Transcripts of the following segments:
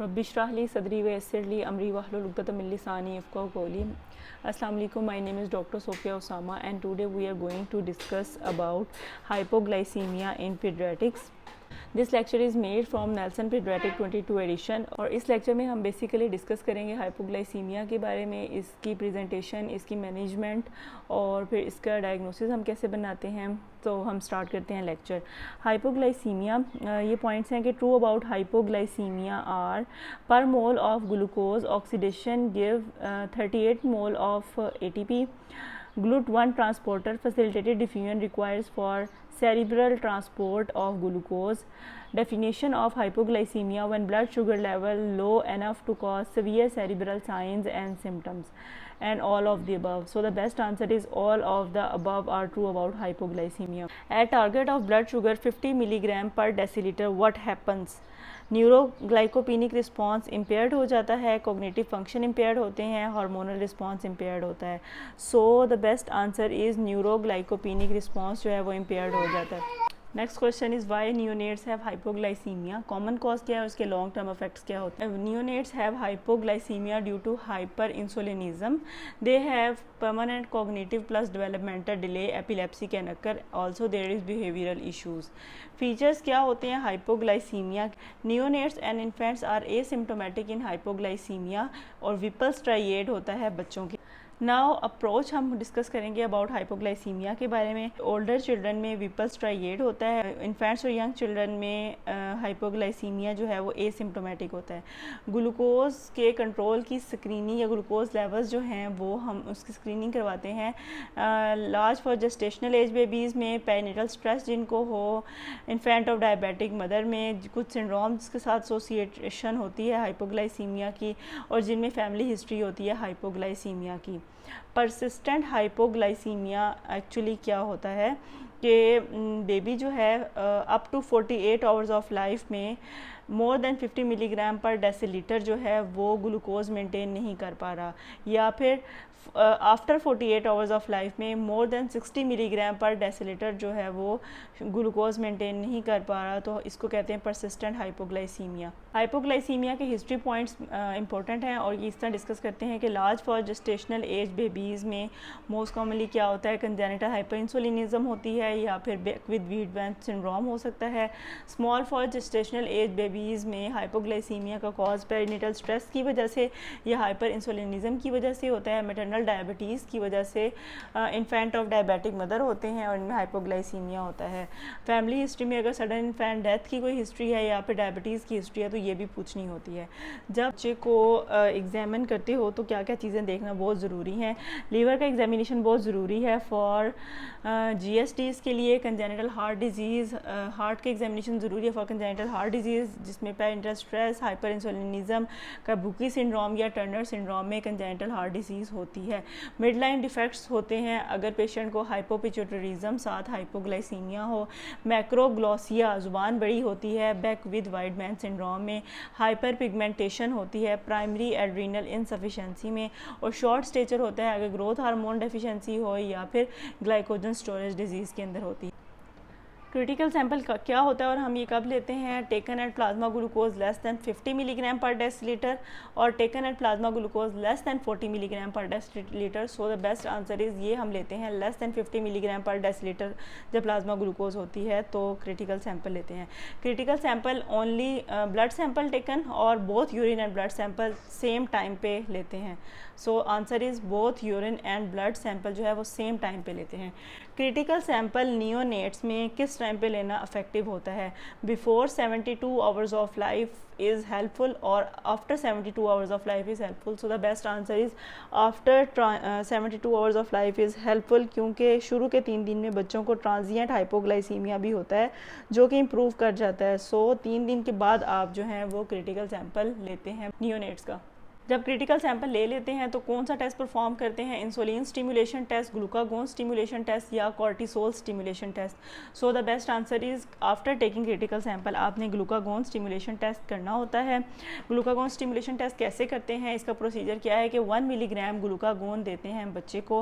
Rabbi इश्रह ली सदरी व यस्सिर ली अमरी वहलुल उक़दतम मिन लिसानी यफ़क़हू क़ौली। अस्सलाम वालेकुम, my name is doctor Sofia Usama and today we are going to discuss about hypoglycaemia in paediatrics. This lecture is made from Nelson paediatric 22 edition. और इस lecture में हम बेसिकली डिस्कस करेंगे हाइपोग्लाइसीमिया के बारे में, इसकी प्रेजेंटेशन, इसकी मैनेजमेंट और फिर इसका डायग्नोसिस हम कैसे बनाते हैं। तो हम स्टार्ट करते हैं लेक्चर। हाइपोग्लाइसीमिया, ये पॉइंट्स हैं कि ट्रू अबाउट हाइपोग्लाइसीमिया आर पर mole of glucose oxidation give 38 mole of ATP. GLUT1 transporter facilitated diffusion requires for cerebral transport of glucose. Definition of hypoglycemia: when blood sugar level low enough to cause severe cerebral signs and symptoms, and all of the above. So the best answer is all of the above are true about hypoglycemia. At target of blood sugar 50 milligram per deciliter, what happens? Neuroglycopenic response impaired हो जाता है, cognitive function impaired होते हैं, hormonal response impaired होता है। So the best answer is neuroglycopenic response जो है वो इम्पेयर्ड हो जाता है। Next question is why neonates have hypoglycaemia. Common cause क्या है, उसके लॉन्ग टर्म इफेक्ट्स क्या होते हैं। Neonates have hypoglycaemia due to hyperinsulinism. They have permanent cognitive plus developmental delay. Epilepsy can occur. Also there is behavioral issues. Features क्या होते हैं hypoglycaemia. Neonates and infants are asymptomatic in hypoglycaemia और Whipple's triad होता है बच्चों के। Now approach हम discuss करेंगे अबाउट हाइपोग्लाइसीमिया के बारे में। ओल्डर चिल्ड्रन में विपल्स ट्राइएड होता है, इन्फेंट्स और यंग चिल्ड्रन में हाइपोग्लाइसीमिया जो है वो एसिम्टोमेटिक होता है। ग्लूकोज के कंट्रोल की स्क्रीनिंग या ग्लूकोज लेवल्स जो हैं वो हम उसकी स्क्रीनिंग करवाते हैं। Large for gestational age babies में, पेरिनेटल स्ट्रेस जिनको हो, इन्फेंट ऑफ डायबिटिक मदर में कुछ सिंड्रोम्स के साथ एसोसिएशन होती है हाइपोग्लाइसीमिया की, और जिनमें फैमिली हिस्ट्री होती है हाइपोग्लाइसीमिया की। परसिस्टेंट हाइपोग्लाइसीमिया एक्चुअली क्या होता है कि बेबी जो है up to 48 hours of life में more than 50 milligram per decilitre जो है वो ग्लूकोज मेंटेन नहीं कर पा रहा, या फिर आफ्टर 48 आवर्स ऑफ लाइफ में more than 60 milligram per decilitre जो है वो ग्लूकोज मेंटेन नहीं कर पा रहा, तो इसको कहते हैं परसिस्टेंट हाइपोग्लाइसीमिया। हाइपोग्लाइसीमिया के हिस्ट्री पॉइंट्स इंपॉर्टेंट हैं और ये इस तरह डिस्कस करते हैं कि large for gestational age babies में मोस्ट कॉमनली क्या होता है, कंजेनिटल हाइपरइंसुलिनिज्म होती है या फिर बैक विद वीट सिंड्रोम हो सकता है। Small for gestational age babies में हाइपोग्लाइसीमिया का कॉज पेरिनेटल स्ट्रेस की वजह से या हाइपर इंसुलिनिज्म की वजह से होता है, मैटरनल डायबिटीज़ की वजह से इन्फेंट ऑफ डायबिटिक मदर होते हैं और इनमें हाइपोग्लाइसीमिया होता है। फैमिली हिस्ट्री में अगर सडन इन्फेंट डेथ की कोई हिस्ट्री है या फिर डायबिटीज़ की हिस्ट्री है तो ये भी पूछनी होती है। जब बच्चे को एग्जामिन करते हो तो क्या क्या चीज़ें देखना बहुत ज़रूरी हैं। लीवर का एग्जामिनेशन बहुत ज़रूरी है फॉर GSTs के लिए। कंजेनिटल हार्ट डिजीज़, हार्ट के एग्जामिनेशन ज़रूरी है फॉर कंजेनिटल हार्ट डिजीज़ जिसमें perinatal stress, hyperinsulinism, Kabuki syndrome या टर्नर सिंड्रोम में कंजेनिटल हार्ट डिजीज़ होती है। मिड लाइन डिफेक्ट्स होते हैं अगर पेशेंट को हाइपोपिट्यूटरिज्म साथ हाइपोग्लाइसीमिया हो। मैक्रोग्लोसिया, जुबान बड़ी होती है बैक विद वाइडमैन सिंड्रोम में। हाइपर पिगमेंटेशन होती है प्राइमरी एड्रीनल इनसफिशेंसी में, और शॉर्ट स्टेचर होता है अगर ग्रोथ हार्मोन डेफिशिएंसी हो या फिर ग्लाइकोजन स्टोरेज डिजीज़ के अंदर होती है। क्रिटिकल सैंपल क्या होता है और हम ये कब लेते हैं, taken at plasma glucose less than 50 milligram per decilitre और taken at plasma glucose less than 40 milligram per decilitre. So the best answer is ये हम लेते हैं less than 50 milligram per decilitre जब प्लाज्मा ग्लूकोज होती है तो क्रिटिकल सैंपल लेते हैं। Critical sample only blood sample taken और both urine and blood sample same time पे लेते हैं। So answer is both urine and blood sample जो है वो सेम टाइम पे लेते हैं। क्रिटिकल सैंपल नियोनेट्स में किस टाइम पे लेना इफेक्टिव होता है, before 72 hours of life is helpful और after 72 hours of life is helpful. So the best answer is after 72 hours of life is helpful, क्योंकि शुरू के 3 दिन में बच्चों को ट्रांजिएंट हाइपोग्लाइसीमिया भी होता है जो कि इम्प्रूव कर जाता है। सो 3 दिन के बाद आप जो हैं वो क्रिटिकल सैंपल लेते हैं नियोनेट्स का। जब क्रिटिकल सैंपल ले लेते हैं तो कौन सा टेस्ट परफॉर्म करते हैं, insulin stimulation test, glucagon stimulation test या cortisol stimulation test. So the best answer is after taking critical sample आपने ग्लूकागोन स्टिमुलेशन टेस्ट करना होता है। ग्लूकागोन स्टिमुलेशन टेस्ट कैसे करते हैं, इसका प्रोसीजर क्या है कि 1 मिलीग्राम ग्लूकागोन देते हैं बच्चे को।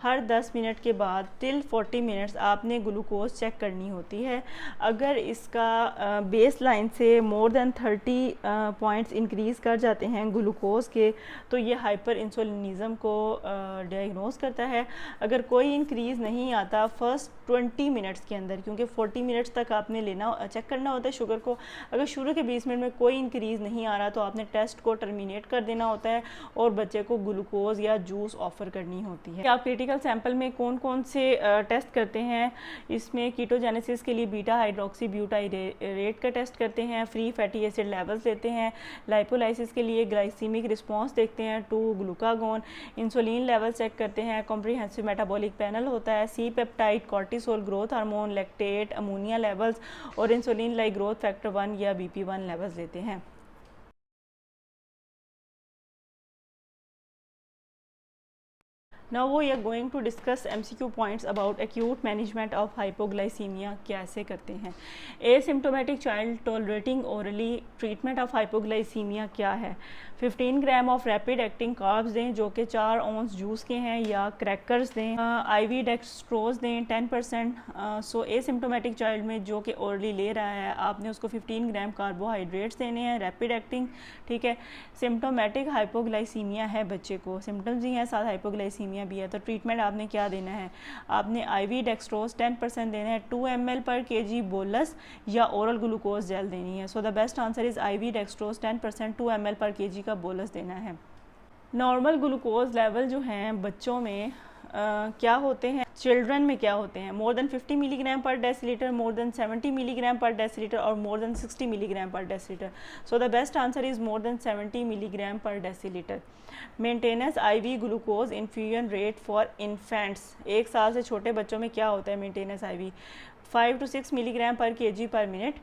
हर 10 मिनट के बाद टिल 40 मिनट्स आपने ग्लूकोज चेक करनी होती है। अगर इसका बेस लाइन से मोर देन 30 पॉइंट्स इंक्रीज़ कर जाते हैं ग्लूकोज के, तो ये हाइपर इंसुलिनिज़म को डायग्नोज करता है। अगर कोई इंक्रीज़ नहीं आता फर्स्ट 20 मिनट्स के अंदर, क्योंकि 40 मिनट्स तक आपने लेना चेक करना होता है शुगर को, अगर शुगर के 20 मिनट में कोई इंक्रीज़ नहीं आ रहा तो आपने टेस्ट को टर्मिनेट कर देना होता है और बच्चे को ग्लूकोज या जूस ऑफ़र करनी होती है। आप क्रिटिकल सैंपल में कौन कौन से टेस्ट करते हैं, इसमें कीटोजेनेसिस के लिए बीटा हाइड्रोक्सी ब्यूटाइरेट का टेस्ट करते हैं, फ्री फैटी एसिड लेवल्स लेते हैं, लाइपोलाइसिस के लिए ग्लाइसीमिक रिस्पॉन्स देखते हैं to glucagon, insulin level check करते हैं, कॉम्प्रिहेंसिव मेटाबॉलिक पैनल होता है, C peptide, cortisol, growth hormone, lactate, ammonia levels और इंसुलिन लाइक ग्रोथ फैक्टर 1 या BP1 लेवल्स लेते हैं। Now we are going to discuss MCQ points about acute management of hypoglycemia कैसे करते हैं। Asymptomatic child tolerating orally treatment of hypoglycemia क्या है। 15 gram of rapid acting carbs दें जो कि 4 ऑन्स जूस के हैं या क्रैकर्स दें, IV डेक्सट्रोज दें 10%। सो एसिम्टोमेटिक चाइल्ड में जो कि ओरली ले रहा है आपने उसको 15 ग्राम कार्बोहाइड्रेट्स देने हैं, रैपिड एक्टिंग, ठीक है। सिम्टोमेटिक हाइपोग्लाइसीमिया है बच्चे को, सिम्टम्स ही हैं साथ हाइपोग्लाइसीमिया भी है, तो ट्रीटमेंट आपने क्या देना है, आपने IV डेक्सट्रोज 10% देना है, 2 ml पर kg बोलस या ओरल ग्लूकोज जेल देनी है। So the best answer is IV dextrose 10%, 2 ml पर kg का बोलस देना है। नॉर्मल ग्लूकोज लेवल जो हैं बच्चों में क्या होते हैं, चिल्ड्रन में क्या होते हैं, more than 50 milligram per decilitre, more than 70 milligram per decilitre और more than 60 milligram per decilitre. So the best answer is more than 70 milligram per decilitre. Maintenance IV glucose infusion rate for infants, 1 साल से छोटे बच्चों में क्या होता है maintenance IV, 5 to 6 milligram per kg per minute,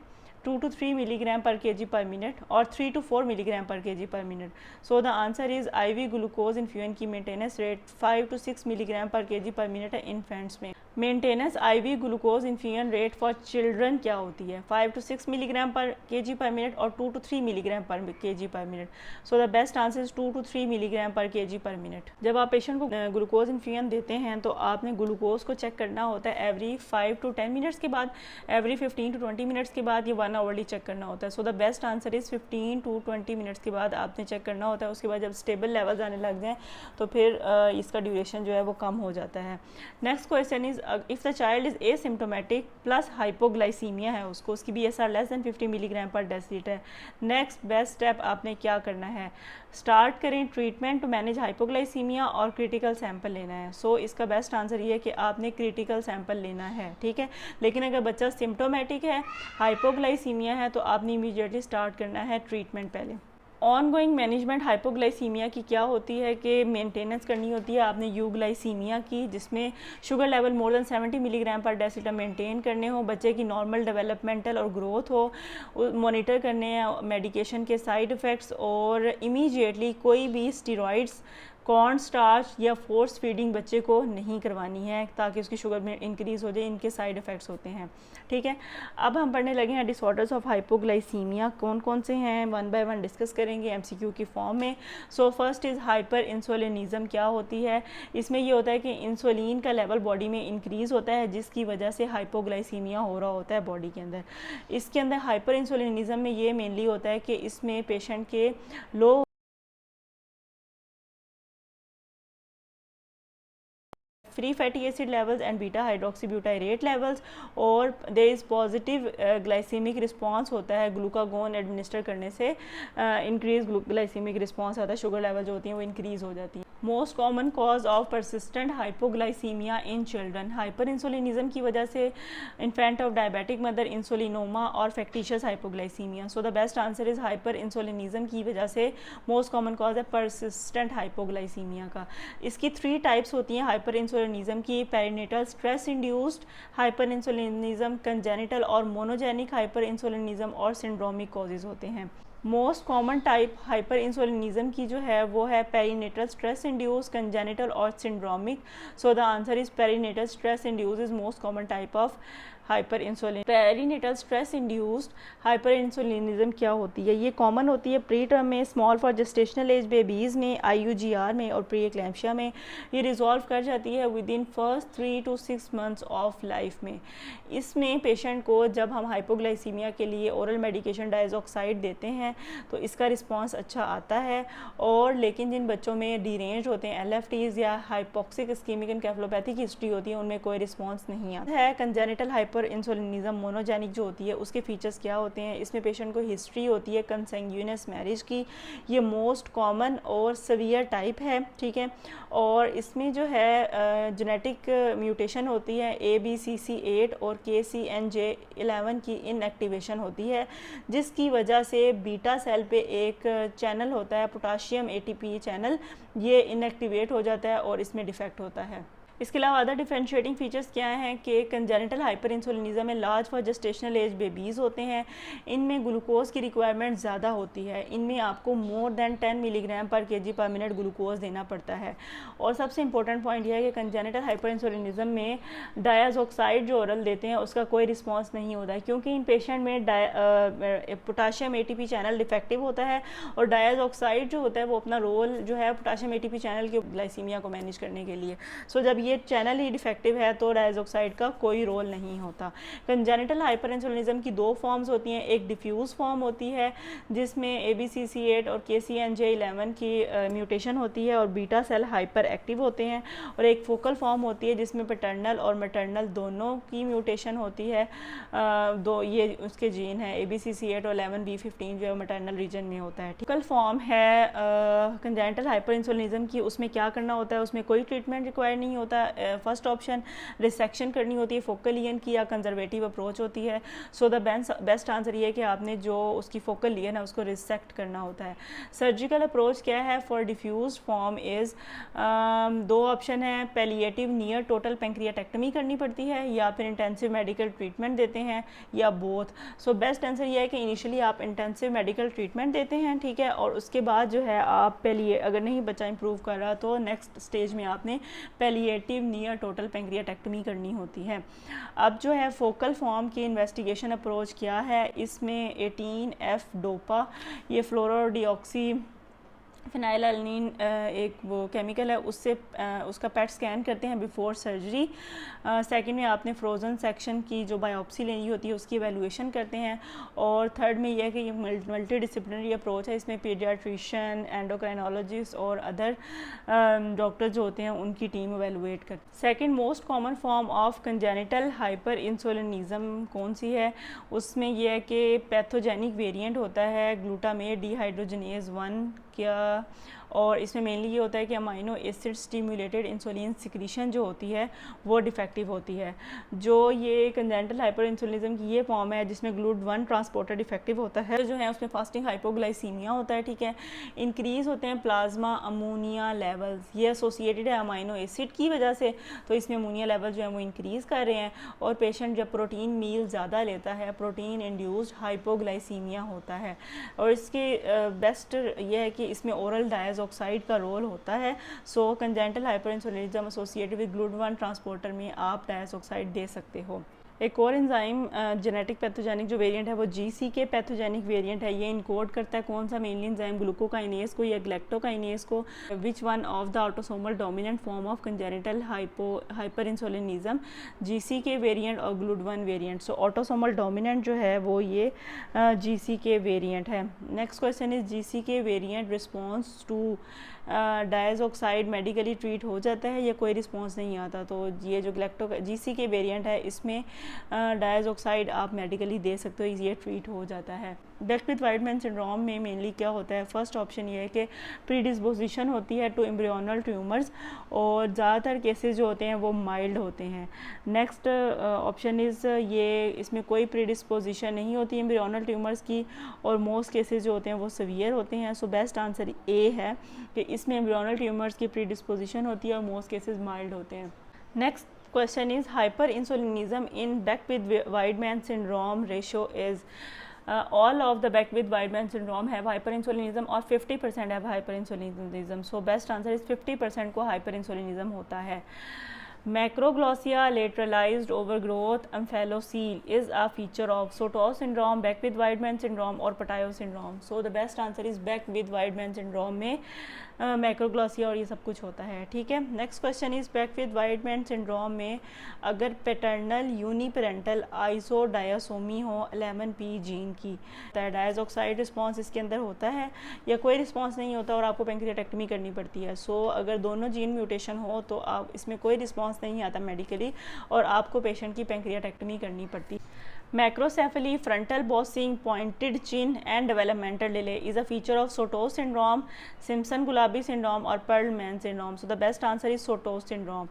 2 to 3 milligram per kg per minute और 3 to 4 milligram per kg per minute. So the answer is IV glucose infusion की maintenance rate 5 to 6 milligram per kg per minute है infants में। Maintenance IV glucose infusion rate for children क्या होती है, 5 to 6 milligram per kg per minute और 2 to 3 milligram per kg per minute. So the best answer is 2 to 3 milligram per kg per minute. जब आप patient को glucose infusion देते हैं तो आपने ग्लूकोज को चेक करना होता है एवरी 5 to 10 मिनट्स के बाद, एवरी 15 to 20 मिनट्स के बाद, ये 1 आवरली चेक करना होता है। So the best answer is 15 to 20 minutes के बाद आपने चेक करना होता है। उसके बाद जब स्टेबल लेवल्स आने लग जाएँ तो फिर इसका ड्यूरेशन जो है वो कम हो जाता है। Next question is if the child is asymptomatic plus hypoglycaemia है उसको, उसकी BSR less than 50 milligram per decilitre, next best step आपने क्या करना है, स्टार्ट करें ट्रीटमेंट टू मैनेज हाइपोग्लाइसीमिया और क्रिटिकल सैंपल लेना है। सो इसका बेस्ट आंसर ये है कि आपने क्रिटिकल सैंपल लेना है, ठीक है। लेकिन अगर बच्चा सिम्टोमेटिक है, हाइपोग्लाइसीमिया है, तो आपने इमीडिएटली स्टार्ट करना है ट्रीटमेंट पहले। ऑन गोइंग मैनेजमेंट हाइपोग्लाइसीमिया की क्या होती है कि मेंटेनेंस करनी होती है आपने यूग्लाइसीमिया की, जिसमें शुगर लेवल मोर than 70 milligram per decilitre maintain करने हो, बच्चे की नॉर्मल डेवलपमेंटल और ग्रोथ हो, मॉनिटर करने हैं मेडिकेशन के साइड इफ़ेक्ट्स, और इमीडिएटली कोई भी स्टेरॉइड्स, कॉर्न स्टार्च या फोर्स फीडिंग बच्चे को नहीं करवानी है ताकि उसकी शुगर में इंक्रीज़ हो जाए, इनके साइड इफ़ेक्ट्स होते हैं, ठीक है। अब हम पढ़ने लगे हैं डिसऑर्डर्स ऑफ हाइपोग्लाइसीमिया कौन कौन से हैं, 1 by 1 डिस्कस करेंगे MCQ की फॉर्म में। सो फर्स्ट इज़ हाइपर इंसुलिनिज़म क्या होती है, इसमें ये होता है कि इंसुलिन का लेवल बॉडी में इंक्रीज़ होता है जिसकी वजह से हाइपोग्लाइसीमिया हो रहा होता है बॉडी के अंदर। इसके अंदर हाइपर इंसुलिनिज़म में ये मेनली होता है कि इसमें पेशेंट के low free fatty acid levels and beta hydroxybutyrate levels, और there is positive glycaemic response होता है ग्लूकागोन एडमिनिस्टर करने से, इंक्रीज ग्लाइसेमिक रिस्पांस आता है, शुगर लेवल जो होती हैं वो इंक्रीज़ हो जाती है। Most common cause of persistent hypoglycaemia in children, hyperinsulinism की वजह से infant of diabetic mother, insulinoma और factitious hypoglycaemia. So the best answer is hyperinsulinism की वजह से मोस्ट कॉमन कॉज है परसिस्टेंट हाइपोग्लाइसीमिया का। इसकी 3 टाइप्स होती हैं हाइपर इंसुलिनिज्म की, perinatal stress induced hyperinsulinism, congenital और मोनोजेनिक हाइपर इंसुलिनिज्म और सिंड्रोमिक कॉजेज होते हैं। Most common type hyperinsulinism की जो है वो है पेरीनेटल स्ट्रेस इंड्यूस, कंजेनिटल और syndromic. So the answer is perinatal stress induce is most common type of hyper insulin. Perinatal stress induced hyperinsulinism क्या होती है? ये कॉमन होती है प्री टर्म में, small for gestational age babies में, IUGR में और प्री एक्लैम्पशिया में. ये रिजॉल्व कर जाती है with in first 3 to 6 months of life में. इसमें पेशेंट को जब हम हाइपोग्लाइसीमिया के लिए ओरल मेडिकेशन डायज़ॉक्साइड देते हैं तो इसका रिस्पॉन्स अच्छा आता है. और लेकिन जिन बच्चों में डीरेंज होते हैं, LFTs या हाइपोक्सिक इस्कीमिक एन्केफेलोपैथी की हिस्ट्री होती है, उनमें कोई रिस्पॉन्स नहीं आता है. कंजेनिटल हाइपर इंसुलिनिज्म मोनोजेनिक जो होती है उसके फीचर्स क्या होते हैं? इसमें पेशेंट को हिस्ट्री होती है कंसंग्यूनियस मैरिज की. ये मोस्ट कॉमन और सवियर टाइप है, ठीक है. और इसमें जो है जेनेटिक म्यूटेशन होती है, ABCC8 और KCNJ11 की इनएक्टिवेशन होती है, जिसकी वजह से बीटा सेल पे एक चैनल होता है पोटाशियम ATP चैनल, ये इनएक्टिवेट हो जाता है और इसमें डिफेक्ट होता है. इसके अलावा अदर डिफरेंशिएटिंग फीचर्स क्या हैं कि कंजेनिटल हाइपर इंसुलिनिज्म में large for gestational age babies होते हैं. इनमें ग्लूकोज की रिक्वायरमेंट ज़्यादा होती है. इनमें आपको more than 10 milligram per kg per minute glucose देना पड़ता है. और सबसे इंपॉर्टेंट पॉइंट यह है कि कंजेनिटल हाइपर इंसुलिनिज्म में डायाजॉक्साइड जो ओरल देते हैं उसका कोई रिस्पॉन्स नहीं होता है, क्योंकि इन पेशेंट में पोटाशियम ATP चैनल डिफेक्टिव होता है और डायाजॉक्साइड जो होता है वो अपना रोल जो है पोटाशियम ATP चैनल के ग्लाइसीमिया को मैनेज करने के लिए. सो जब ये चैनल ही डिफेक्टिव है तो डायज़ॉक्साइड का कोई रोल नहीं होता. कंजेनिटल हाइपर इंसुलिनिज्म की 2 फॉर्म्स होती हैं. एक डिफ्यूज़ फॉर्म होती है जिसमें ABCC8 और KCNJ11 की म्यूटेशन होती है और बीटा सेल हाइपर एक्टिव होते हैं. और एक फोकल फॉर्म होती है जिसमें पैटर्नल और मैटर्नल दोनों की म्यूटेशन होती है. दो ये उसके जीन है ABCC8 और 11B15 जो है मैटर्नल रीजन में होता है. फोकल फॉर्म है कंजेनिटल हाइपर इंसुलिनिज्म की. उसमें क्या करना होता है? उसमें कोई ट्रीटमेंट रिक्वायर नहीं होता. फर्स्ट ऑप्शन रिसेक्शन करनी होती है फोकल लीजन की या कंजर्वेटिव अप्रोच होती है. सो द बेस्ट आंसर ये है कि आपने जो उसकी फोकल लीजन है उसको रिसेक्ट करना होता है. सर्जिकल अप्रोच क्या है for diffuse form is 2 option है. पैलिएटिव नियर टोटल पेंक्रियाटेक्टमी करनी पड़ती है या फिर इंटेंसिव मेडिकल ट्रीटमेंट देते हैं या बोथ. सो बेस्ट आंसर ये है कि इनिशियली आप इंटेंसिव मेडिकल ट्रीटमेंट देते हैं, ठीक है, और उसके बाद जो है आप अगर नहीं बच्चा इंप्रूव कर रहा तो नेक्स्ट स्टेज में आपने पैलिएटिव नियर टोटल पेंक्रियाटेक्टमी करनी होती है. अब जो है फोकल फॉर्म की इन्वेस्टिगेशन अप्रोच क्या है? इसमें 18F डोपा, ये फ्लोरोडिऑक्सी फिनाइलएलनिन एक वो केमिकल है, उससे उसका पेट स्कैन करते हैं बिफोर सर्जरी. सेकंड में आपने फ्रोज़न सेक्शन की जो बायोप्सी लेनी होती है उसकी एवेलुएशन करते हैं. और थर्ड में यह है कि ये मल्टी डिसिप्लिनरी अप्रोच है. इसमें पीडियाट्रिशियन, एंडोक्राइनोलॉजिस्ट और अदर डॉक्टर जो होते हैं उनकी टीम एवेलुएट करती है. Second most common form of congenital hyperinsulinism कौन सी है? उसमें यह है कि पैथोजेनिक वेरिएंट होता है ग्लूटामेट डिहाइड्रोजनेज 1 क्या. और इसमें मेनली ये होता है कि amino acid stimulated insulin secretion जो होती है वो डिफेक्टिव होती है. जो ये कंजेनिटल हाइपर इंसुलिनिज्म की ये फॉर्म है जिसमें GLUT1 ट्रांसपोर्टर डिफेक्टिव होता है, जो है उसमें फास्टिंग हाइपोग्लाइसीमिया होता है, ठीक है. इंक्रीज होते हैं प्लाज्मा अमोनिया लेवल्स, ये एसोसिएटेड है अमाइनो एसिड की वजह से, तो इसमें अमोनिया लेवल जो है वो इंक्रीज़ कर रहे हैं. और पेशेंट जब प्रोटीन मील ज़्यादा लेता है प्रोटीन इंड्यूस्ड हाइपोग्लाइसीमिया होता है. और इसके बेस्ट ये है कि इसमें ओरल डायज़ॉक्साइड का रोल होता है. So congenital hyperinsulinism associated with GLUT1 transporter में आप डायज़ॉक्साइड दे सकते हो. एक और एंजाइम जेनेटिक पैथोजेनिक जो वेरिएंट है वो GCK पैथोजेनिक वेरिएंट है. ये इनकोड करता है कौन सा मेनली एंजाइम, ग्लूकोकाइनेज को या ग्लैक्टोकाइनेज को. Which one of the autosomal dominant form of congenital hyperinsulinism, GCK variant और GLUT1 वेरिएंट. सो ऑटोसोमल डोमिनेंट जो है वो ये GCK वेरिएंट है. Next question is GCK variant response to diazoxide medically treat हो जाता है या कोई रिस्पॉन्स नहीं आता? तो ये जो GCK वेरिएंट है इसमें डायज़ॉक्साइड आप मेडिकली दे सकते हो, ये ट्रीट हो जाता है. बेक्विथ वाइटमैन सिंड्रोम में मेनली क्या होता है? फर्स्ट ऑप्शन ये है कि प्रीडिस्पोजिशन होती है टू एम्ब्रियोनल ट्यूमर्स और ज़्यादातर केसेस जो होते हैं वो माइल्ड होते हैं. नेक्स्ट ऑप्शन इज़ ये इसमें कोई प्रीडिस्पोजिशन नहीं होती एम्ब्रियोनल ट्यूमर्स की और मोस्ट केसेस जो होते हैं वो सीवियर होते हैं. सो बेस्ट आंसर ए है कि इसमें एम्ब्रियोनल ट्यूमर्स की प्रीडिस्पोजिशन होती है और मोस्ट केसेस माइल्ड होते हैं. Next question is hyperinsulinism in Beckwith Wiedemann syndrome ratio is all of the Beckwith Weidman syndrome have hyperinsulinism और 50% have hyperinsulinism. So best answer is 50% को hyperinsulinism होता है. Macroglossia lateralized overgrowth omphalocele is a feature of Sotos syndrome, Beckwith-Weidman syndrome और Patayo syndrome. So the best answer is Beckwith-Weidman syndrome में मैक्रोग्लॉसिया और ये सब कुछ होता है. ठीक है. Next question is Beckwith-Weidman syndrome में अगर पैटर्नल यूनिपेरेंटल आइसोडायासोमी हो 11p जीन की, डायजोक्साइड रिस्पॉन्स इसके अंदर होता है या कोई रिस्पॉन्स नहीं होता और आपको पेंक्रियाटेक्टमी करनी पड़ती है. सो अगर दोनों जीन म्यूटेशन हो तो आप इसमें कोई रिस्पॉन्स नहीं आता मेडिकली और आपको पेशेंट की पेंक्रियाटेक्टमी करनी पड़ती. Macrocephaly, frontal bossing, pointed chin and developmental delay is a feature of Sotos syndrome, Simpson-Gulabi syndrome or Perlman syndrome. So the best answer is Sotos syndrome.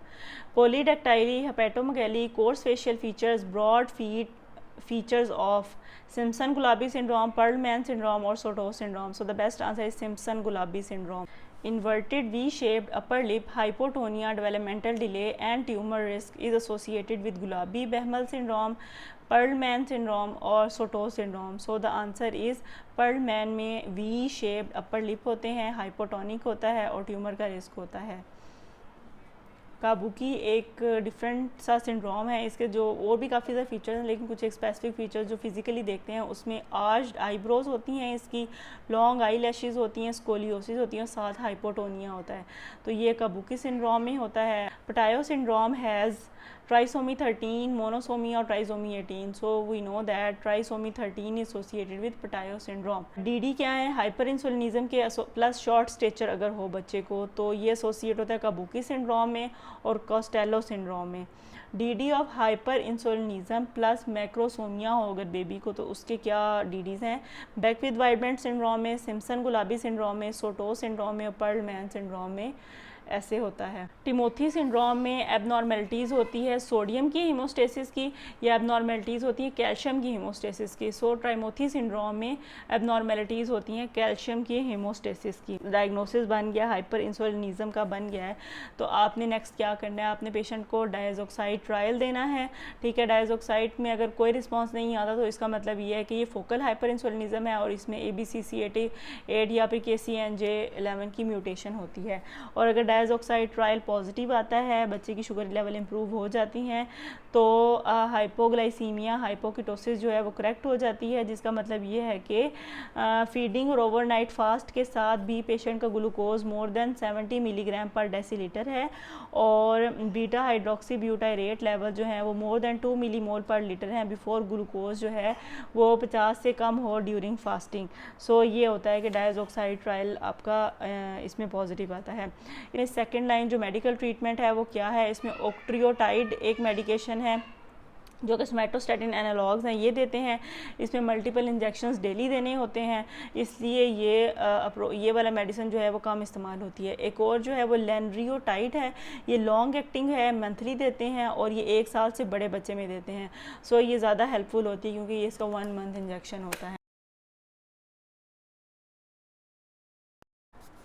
Polydactyly, hepatomegaly, coarse facial features, broad feet, features of Simpson-Gulabi syndrome, Perlman syndrome or Sotos syndrome. So the best answer is Simpson-Gulabi syndrome. Inverted V-shaped upper lip, hypotonia, developmental delay and tumor risk is associated with Gulabi-Behmal syndrome, Perlman syndrome और Sotos syndrome. So the answer is Perlman में V-shaped upper lip होते हैं, hypotonic होता है और tumour का risk होता है. काबुकी एक डिफरेंट सा सिंड्रोम है. इसके जो और भी काफ़ी ज़्यादा फीचर्स हैं लेकिन कुछ एक स्पेसिफिक फीचर्स जो फिजिकली देखते हैं उसमें आर्च्ड आईब्रोज होती हैं, इसकी लॉन्ग आई लैशेज़ होती हैं, स्कोलियोसिस होती हैं और साथ हाइपोटोनिया होता है. तो ये काबुकी सिंड्रोम में होता है. Patau syndrome has trisomy 13, monosomy और trisomy 18. So we know that trisomy 13 is associated with Patau syndrome. DD क्या है? हाइपर इंसुलिनिज्म के प्लस शॉर्ट स्टेचर अगर हो बच्चे को तो ये एसोसिएट होता है काबुकी सिंड्रोम में और कॉस्टेलो सिंड्रोम में. DD of hyperinsulinism plus macrosomia हो अगर बेबी को तो उसके क्या डीडीज़ हैं? बेकविथ-वाइडमैन सिंड्रोम में, सिम्पसन-गुलाबी सिंड्रोम में, सोटोस सिंड्रोम में और पर्लमैन सिंड्रोम में ऐसे होता है. टिमोथी सिंड्रोम में एबनॉर्मेलिटीज़ होती है सोडियम की हीमोस्टेसिस की या एबनॉर्मेलिटीज़ होती है कैल्शियम की हीमोस्टेसिस की. सो ट्राइमोथी सिंड्रोम में एबनॉर्मेलिटीज़ होती हैं कैल्शियम की हीमोस्टेसिस की. डायग्नोसिस बन गया, हाइपर इंसुलिनिज्म का बन गया है, तो आपने नेक्स्ट क्या करना है? आपने पेशेंट को डायजोक्साइड ट्रायल देना है. ठीक है. डायजोक्साइड में अगर कोई रिस्पॉन्स नहीं आता तो इसका मतलब ये है कि ये फोकल हाइपर इंसुलिनिज्म है और इसमें ABCC8 या फिर KCNJ11 की म्यूटेशन होती है. और अगर डायजोक्साइड ट्रायल पॉजिटिव आता है, बच्चे की शुगर लेवल इंप्रूव हो जाती हैं, तो हाइपोग्लाइसीमिया हाइपोकीटोसिस जो है वो करेक्ट हो जाती है, जिसका मतलब ये है कि फीडिंग और ओवरनाइट फास्ट के साथ भी पेशेंट का ग्लूकोज मोर देन 70 मिलीग्राम पर डेसीलीटर है और बीटा हाइड्रोक्सी ब्यूटाइरेट लेवल जो है वो मोर देन 2 मिलीमोल पर लीटर है बिफोर ग्लूकोज जो है वो 50 से कम हो ड्यूरिंग फास्टिंग. सो ये होता है कि डायजोक्साइड ट्रायल आपका इसमें पॉजिटिव आता है. सेकेंड लाइन जो मेडिकल ट्रीटमेंट है वो क्या है? इसमें ऑक्ट्रियोटाइड एक मेडिकेशन है जो कि सोमैटोस्टैटिन एनालॉग्स हैं, ये देते हैं. इसमें मल्टीपल इंजेक्शंस डेली देने होते हैं, इसलिए ये वाला मेडिसिन जो है वो कम इस्तेमाल होती है. एक और जो है वो लेनरियोटाइड है, ये लॉन्ग एक्टिंग है, मंथली देते हैं और ये 1 साल से बड़े बच्चे में देते हैं. सो ये ज़्यादा हेल्पफुल होती है क्योंकि ये इसका 1 मंथ इंजेक्शन होता है.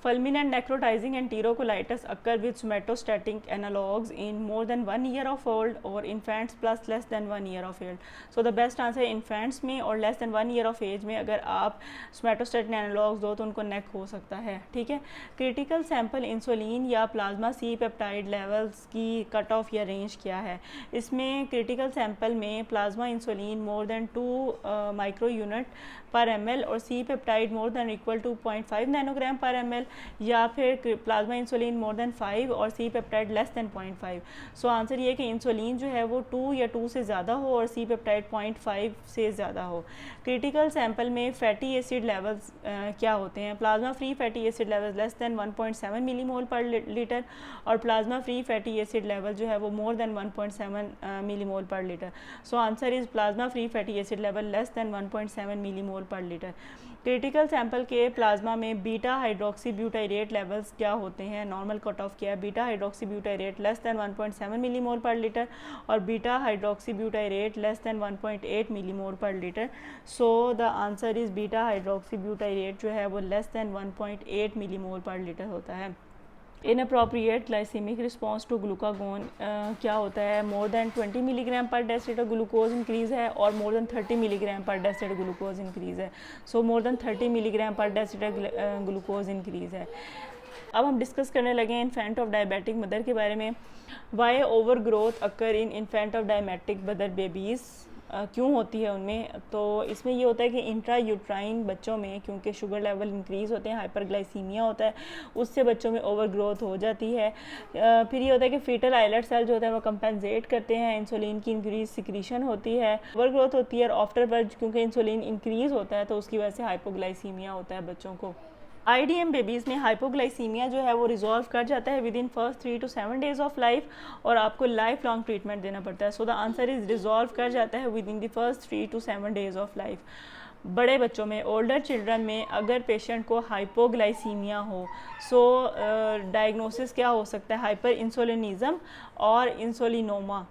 Fulminant necrotizing enterocolitis occur with somatostatic analogues in more than 1 year of old or infants plus less than 1 year of age. So the best answer infants में और less than 1 year of age में अगर आप somatostatin analogues दो तो उनको नेक हो सकता है. ठीक है. क्रिटिकल सैम्पल इंसुलिन या प्लाज्मा सी पेप्टाइड लेवल्स की कट ऑफ या रेंज क्या है? इसमें क्रिटिकल सैम्पल में plasma insulin more than 2 micro unit per ml और C peptide more than equal to 0.5 nanogram per ml या फिर प्लाज्मा इंसुलिन मोर देन 5 और C peptide less than 0.5. So answer ये है कि इंसुलिन जो है वो 2 या 2 से ज़्यादा हो और सी पेप्टाइड 0.5 से ज़्यादा हो. क्रिटिकल सैंपल में फैटी एसिड लेवल्स क्या होते हैं? Plasma free fatty acid levels less than 1.7 millimole per litre और plasma free fatty acid level जो है वो more than 1.7 millimole per litre. So answer is plasma free fatty acid level less than 1.7 millimole per litre. Critical sample के plasma में beta hydroxy butyrate levels क्या होते हैं? Normal cut off क्या है? Beta hydroxybutyrate less than 1.7 millimole per litre और beta hydroxybutyrate less than 1.8 millimole per litre. So the answer is beta hydroxybutyrate जो है वो less than 1.8 millimole per litre होता है. Inappropriate glycaemic response to glucagon क्या होता है, more than 20 milligram per decilitre glucose increase है और more than 30 milligram per decilitre glucose increase है। So more than 30 milligram per decilitre glucose increase है। अब हम डिस्कस करने लगे हैं इन्फेंट ऑफ डायबिटिक मदर के बारे में। Why over growth occur in infant of diabetic mother babies, क्यों होती है उनमें? तो इसमें ये होता है कि इंट्रा यूट्राइन बच्चों में क्योंकि शुगर लेवल इंक्रीज़ होते हैं, हाइपरग्लाइसीमिया होता है, उससे बच्चों में ओवर ग्रोथ हो जाती है। फिर ये होता है कि फीटल आइलेट सेल जो होता है वो कंपेंसेट करते हैं, इंसुलिन की इंक्रीज सिक्रीशन होती है, ओवर ग्रोथ होती है। और आफ्टर बर्थ क्योंकि इंसुलिन इंक्रीज़ होता है तो उसकी वजह से हाइपोग्लाइसीमिया होता है बच्चों को। IDM बेबीज़ में हाइपोग्लाइसीमिया जो है वो रिजॉल्व कर जाता है with in first 3 to 7 days of life और आपको लाइफ लॉन्ग ट्रीटमेंट देना पड़ता है। So the answer is resolve कर जाता है with in the first 3 to 7 days of life. बड़े बच्चों में, ओल्डर चिल्ड्रन में अगर पेशेंट को हाइपोग्लाइसीमिया हो, सो डायग्नोसिस क्या हो सकता है? हाइपर इंसुलिनिज्म और insulinoma.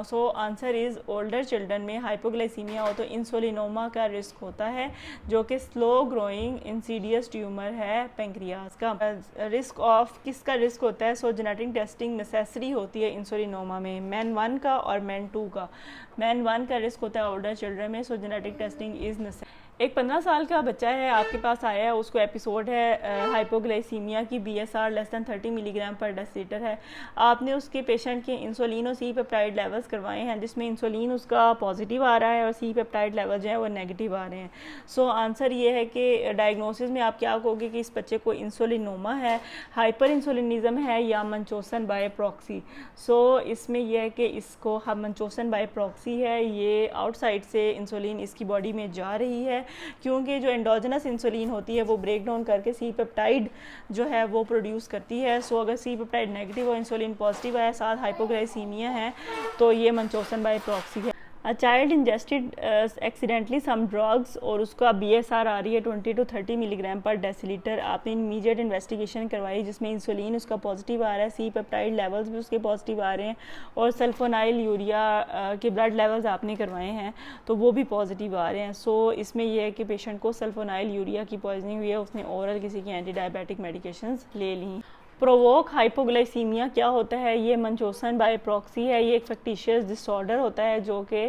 So answer is older children में हाइपोग्लाइसीमिया हो तो इंसुलिनोमा का रिस्क होता है जो कि स्लो ग्रोइंग इंसीडियस ट्यूमर है पेंक्रियाज का। रिस्क ऑफ किसका रिस्क होता है? सो जेनेटिक टेस्टिंग नेसेसरी होती है इंसुलिनोमा में, मैन 1 का और मैन 2 का। मैन 1 का रिस्क होता है ओल्डर चिल्ड्रन में, सो जेनेटिक टेस्टिंग इज़ नेसेसरी। एक 15 साल का बच्चा है आपके पास आया है, उसको एपिसोड है हाइपोग्लाइसीमिया की, BSR less than 30 milligram per decilitre है। आपने उसके पेशेंट के इंसुलिन और सी पेप्टाइड लेवल्स करवाए हैं जिसमें इंसुलिन उसका पॉजिटिव आ रहा है और सी पेप्टाइड लेवल जो है वो नेगेटिव आ रहे हैं। सो आंसर ये है कि डायग्नोसिस में आप क्या कहोगे कि इस बच्चे को इंसुलिनोमा है, हाइपर इंसुलिनिज्म है या मंचोसन बाय प्रॉक्सी। सो इसमें यह है कि इसको मंचोसन बाय प्रॉक्सी है, ये आउटसाइड से इंसुलिन इसकी बॉडी में जा रही है क्योंकि जो एंडोजेनस इंसुलिन होती है वो ब्रेक डाउन करके सी पेप्टाइड जो है वो प्रोड्यूस करती है। सो अगर सी पेप्टाइड नेगेटिव और इंसुलिन पॉजिटिव है, साथ हाइपोग्लाइसीमिया है, तो ये मंचोसन बाय प्रॉक्सी है। A child ingested accidentally some drugs और उसका BSR आ रही है 20 to 30 मिलीग्राम पर डेसीलीटर। आपने इमीडिएट इन्वेस्टिगेशन करवाई जिसमें इंसुलिन उसका पॉजिटिव आ रहा है, सी पेप्टाइड लेवल्स भी उसके पॉजिटिव आ रहे हैं और सल्फोनाइल यूरिया के ब्लड लेवल्स आपने करवाए हैं तो वो भी पॉजिटिव आ रहे हैं। सो इसमें यह है कि पेशेंट को सल्फोनाइल यूरिया की पॉइजनिंग हुई है, उसने ओरल किसी की एंटी डायबिटिक मेडिकेशंस ले ली। प्रोवोक हाइपोग्लाइसीमिया क्या होता है? ये मंचोसन बाय प्रॉक्सी है, ये एक फैक्टिशियस डिसऑर्डर होता है जो कि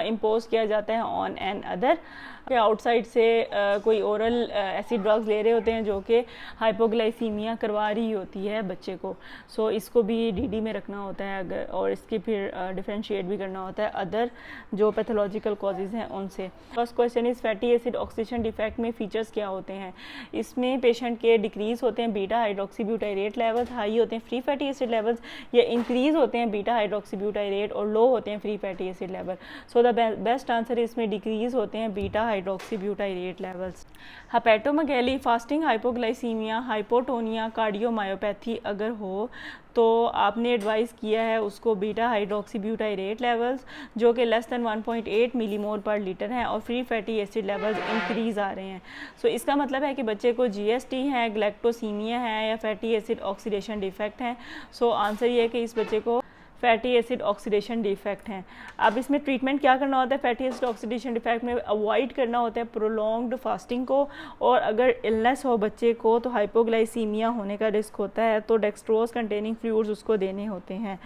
इम्पोज किया जाता है ऑन एन अदर। आउटसाइड से कोई ओरल ऐसी ड्रग्स ले रहे होते हैं जो कि हाइपोग्लाइसीमिया करवा रही होती है बच्चे को। सो इसको भी DD में रखना होता है अगर, और इसके फिर डिफ्रेंशिएट भी करना होता है अदर जो पैथोलॉजिकल कॉजेज़ हैं उनसे। First question is fatty acid oxidation defect में फ़ीचर्स क्या होते हैं? इसमें पेशेंट के डिक्रीज़ होते हैं बीटा हाइड्रोक्सीब्यूटाइरेट लेवल्स, हाई होते हैं फ्री फैटी एसिड लेवल्स, या इंक्रीज़ होते हैं बीटा हाइड्रोक्सीब्यूटाइरेट और लो होते हैं free fatty acid level. So the best answer इसमें डिक्रीज़ होते हैं beta hydroxybutyrate levels. Hepatomegaly, fasting hypoglycaemia, hypotonia, cardiomyopathy अगर हो तो आपने एडवाइस किया है उसको बीटा हाइड्रोक्सीब्यूटाइरेट लेवल्स जो कि less than 1.8 millimole per litre हैं और free fatty acid levels increase आ रहे हैं। सो इसका मतलब है कि बच्चे को GST है, ग्लैक्टोसीमिया है या फैटी एसिड ऑक्सीडेशन डिफेक्ट है। सो आंसर ये है कि इस बच्चे को फैटी एसिड ऑक्सीडेशन डिफेक्ट हैं। अब इसमें ट्रीटमेंट क्या करना होता है? फैटी एसिड ऑक्सीडेशन डिफेक्ट में अवॉइड करना होता है प्रोलॉन्ग्ड फास्टिंग को, और अगर इलनेस हो बच्चे को तो हाइपोग्लाइसीमिया होने का रिस्क होता है तो डेक्सट्रोज कंटेनिंग फ्लूइड्स उसको देने होते हैं।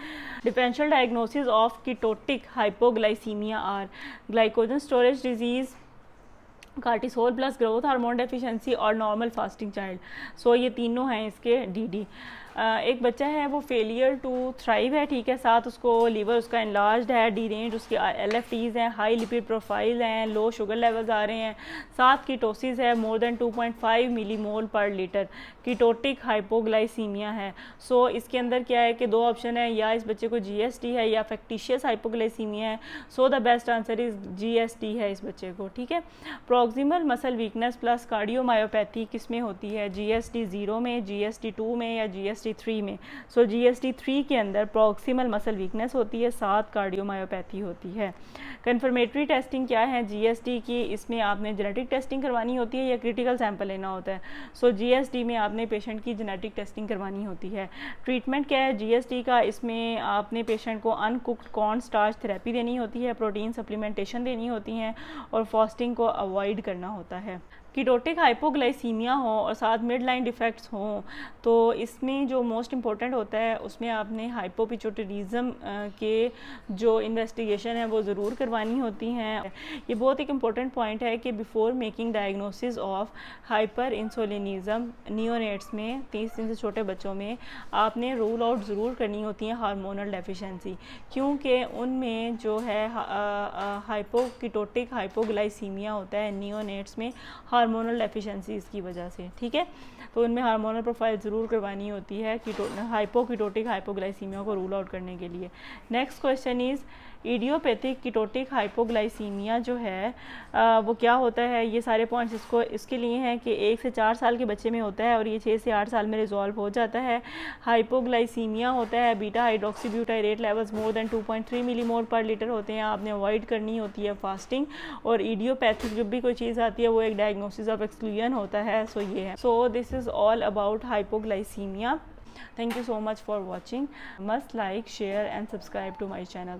Differential diagnosis of ketotic hypoglycaemia are glycogen storage disease, cortisol plus growth hormone deficiency और नॉर्मल फास्टिंग चाइल्ड। सो ये तीनों हैं इसके DD। एक बच्चा है वो फेलियर टू थ्राइव है, ठीक है, साथ उसको लीवर उसका एनलार्ज्ड है, डीरेंज उसकी LFTs हैं, हाई लिपिड प्रोफाइल हैं, लो शुगर लेवल्स आ रहे हैं, साथ कीटोसिस है more then 2.5 millimole per litre, ketotic hypoglycaemia है। सो इसके अंदर क्या है कि दो ऑप्शन है, या इस बच्चे को GST है या फैक्टिशियस हाइपोग्लाइसीमिया है। So the best answer is GST है इस बच्चे को, ठीक है। Proximal muscle weakness plus cardiomyopathy किस में होती है? GST 0 में, GST 2 में या GST 3 में। सो GST 3 के अंदर प्रॉक्सिमल मसल वीकनेस होती है, साथ कार्डियोमायोपैथी होती है। कन्फर्मेटरी टेस्टिंग क्या है GST की? इसमें आपने जेनेटिक टेस्टिंग करवानी होती है या क्रिटिकल सैंपल लेना होता है। सो GST में आपने पेशेंट की जेनेटिक टेस्टिंग करवानी होती है। ट्रीटमेंट क्या है GST का? इसमें आपने पेशेंट को अनकुक्ड कॉर्न स्टार्च थेरेपी देनी होती है, प्रोटीन सप्लीमेंटेशन देनी होती है और फास्टिंग को अवॉइड करना होता है। कीटोटिक हाइपोग्लाइसीमिया हो और साथ मिड लाइन डिफेक्ट्स हों तो इसमें जो मोस्ट इम्पोर्टेंट होता है उसमें आपने हाइपोपिट्यूटरिज्म के जो इन्वेस्टिगेशन है वो ज़रूर करवानी होती हैं। ये बहुत एक इम्पॉर्टेंट पॉइंट है कि before making diagnosis of hyperinsulinism neonates में 30 दिन से छोटे बच्चों में आपने रूल आउट ज़रूर करनी होती है हार्मोनल डेफिशिएंसी, क्योंकि उनमें जो है हाइपोकीटोटिक हाइपोग्लाइसीमिया होता है नियोनेट्स में हार्मोनल डेफिशिएंसीज़ की वजह से। ठीक है, तो उनमें हार्मोनल प्रोफाइल ज़रूर करवानी होती है हाइपोकीटोटिक हाइपोग्लाइसीमिया को रूल आउट करने के लिए। Next question is idiopathic ketotic hypoglycaemia जो है वो क्या होता है। ये सारे पॉइंट्स इसके लिए हैं कि 1 से 4 साल के बच्चे में होता है और ये 6 से 8 साल में रिजॉल्व हो जाता है। हाइपोग्लाइसीमिया होता है beta hydroxybutyrate levels more than 2.3 millimole per litre होते हैं, आपने अवॉइड करनी होती है फास्टिंग। और इडियोपैथिक जब भी कोई चीज़ आती है वो एक डायग्नोसिस ऑफ एक्सक्लूजन होता है। सो ये है, so this is all about hypoglycaemia. Thank you so much for watching. Must like, share and subscribe to my channel.